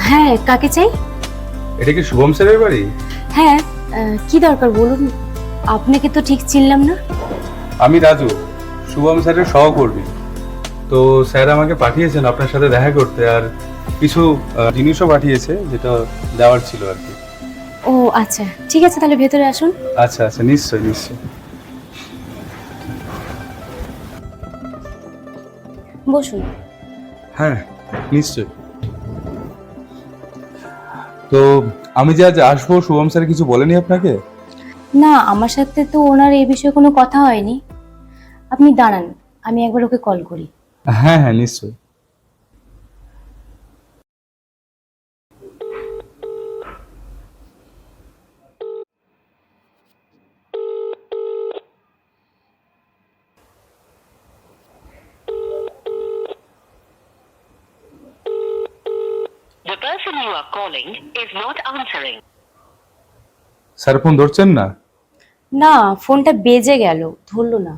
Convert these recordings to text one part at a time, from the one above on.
হ্যাঁ, কাকে চাই? এটা কি শুভম স্যারের বাড়ি? হ্যাঁ, কি দরকার বলুন। আপনাকে তো ঠিক চিনলাম না। আমি রাজু, শুভম স্যারের সহকর্মী। তো স্যার আমাকে পাঠিয়েছেন আপনার সাথে দেখা করতে, আর কিছু জিনিসও পাঠিয়েছে যেটা দেওয়ার ছিল আর কি। ও আচ্ছা, ঠিক আছে, তাহলে ভেতরে আসুন। আচ্ছা আচ্ছা, নিশ্চয়ই নিশ্চয়ই। বসুন। হ্যাঁ নিশ্চয়ই। তো আমি যে আজ আসবো, শুভম স্যার কিছু বলেনি আপনাকে? না, আমার সাথে তো ওনার এই বিষয়ে কোনো কথা হয়নি। আপনি দাঁড়ান, আমি একবার ওকে কল করি। হ্যাঁ হ্যাঁ নিশ্চয়ই। The person you are calling is not answering. Sir phone ধরছেন না? না, ফোনটা বেজে গেল, ধরলো না।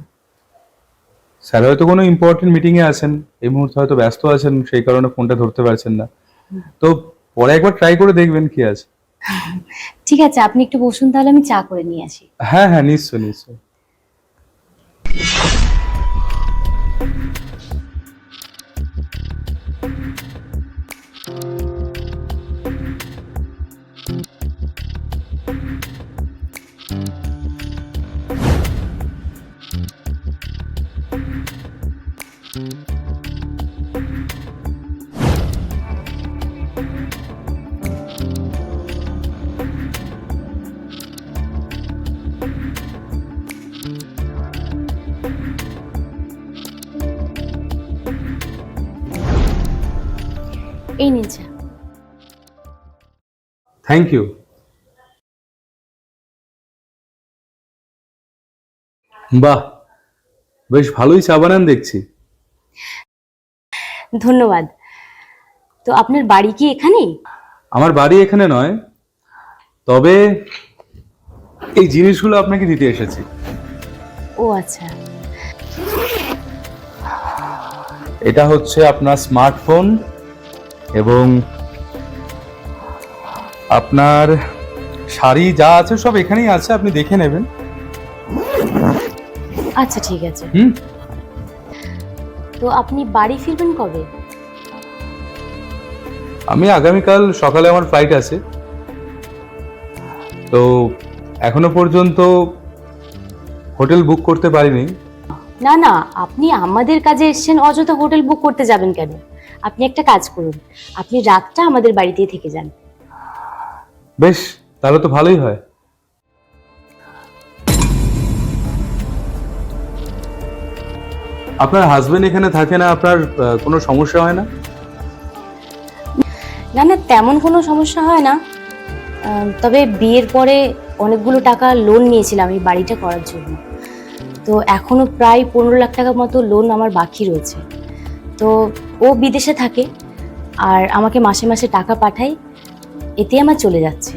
স্যার হয়তো কোনো ইম্পর্টেন্ট মিটিং এ আছেন, এই মুহূর্তে হয়তো ব্যস্ত আছেন, সেই কারণে ফোনটা ধরতে পারছেন না। তো পরে একবার ট্রাই করে দেখবেন কি আছে। ঠিক আছে, আপনি একটু বসুন, তাহলে আমি চা করে নিয়ে আসি। হ্যাঁ হ্যাঁ নিশ্চয়ই নিশ্চয়ই। এই নিন চা। Thank you. বাহ, বেশ ভালোই চা বানান দেখছি। ধন্যবাদ। তো আপনার বাড়ি কি এখানেই? আমার বাড়ি এখানে নয়, তবে এই জিনিসগুলো আপনাকে দিতে এসেছি। ও আচ্ছা। এটা হচ্ছে আপনার স্মার্টফোন এবং আপনার শাড়ি, যা আছে সব এখানেই আছে, আপনি দেখে নেবেন। আচ্ছা ঠিক আছে। হুম। তো আপনি বাড়ি ফিরবেন কবে? আমি আগামীকাল সকালে আমার ফ্লাইট আছে, তো এখনো পর্যন্ত হোটেল বুক করতে পারিনি। না না, আপনি আমাদের কাজে এসেছেন, অযথা হোটেল বুক করতে যাবেন কেন? আপনি একটা কাজ করুন, আপনি রাতটা আমাদের বাড়িতেই থেকে যান। বেশ, তাহলে তো ভালোই হয়। আপনার হাজবেন্ড এখানে থাকে না, আপনার কোনো সমস্যা হয় না? না না, তেমন কোনো সমস্যা হয় না। তবে বিয়ের পরে অনেকগুলো টাকা লোন নিয়েছিলাম এই বাড়িটা করার জন্য। তো এখনো প্রায় 15 লাখ টাকা মতো লোন আমার বাকি রয়েছে। তো ও বিদেশে থাকে আর আমাকে মাসে মাসে টাকা পাঠায়, এতে আমার চলে যাচ্ছে।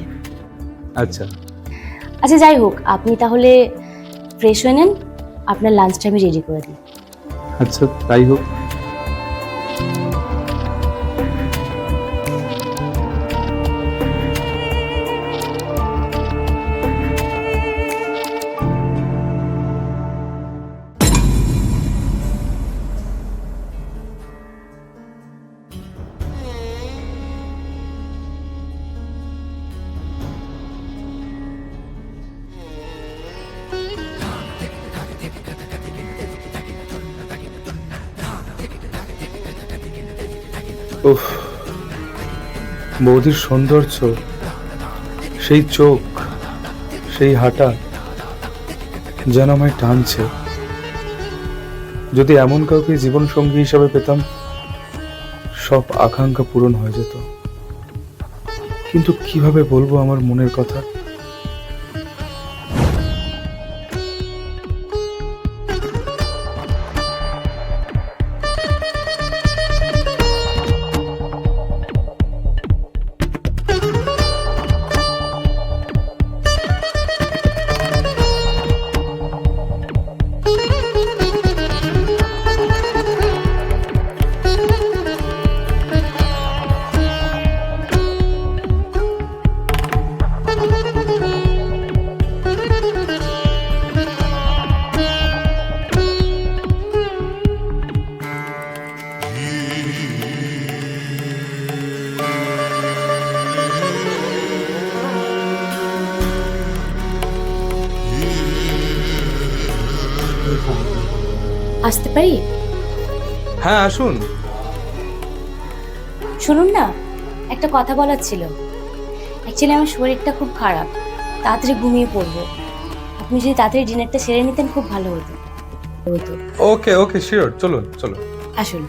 আচ্ছা আচ্ছা যাই হোক, আপনি তাহলে ফ্রেশ হয়ে নেন, আপনার লাঞ্চটা আমি রেডি করে দিই। আচ্ছা, তাই হোক। উফ, বৌদির সৌন্দর্য, সেই চোখ, সেই হাঁটা যেন আমায় টানছে। যদি এমন কাউকে জীবন সঙ্গী হিসাবে পেতাম, সব আকাঙ্ক্ষা পূরণ হয়ে যেত। কিন্তু কিভাবে বলবো আমার মনের কথা? আসতে পারি? হ্যাঁ আসুন। শুনুন না, একটা কথা বলার ছিল। অ্যাকচুয়ালি আমার শরীরটা খুব খারাপ, তাড়াতাড়ি ঘুমিয়ে পড়বো। আপনি যদি তাড়াতাড়ি ডিনারটা সেরে নিতেন খুব ভালো হতো। ওকে ওকে শিওর, চলুন চলুন। আসুন।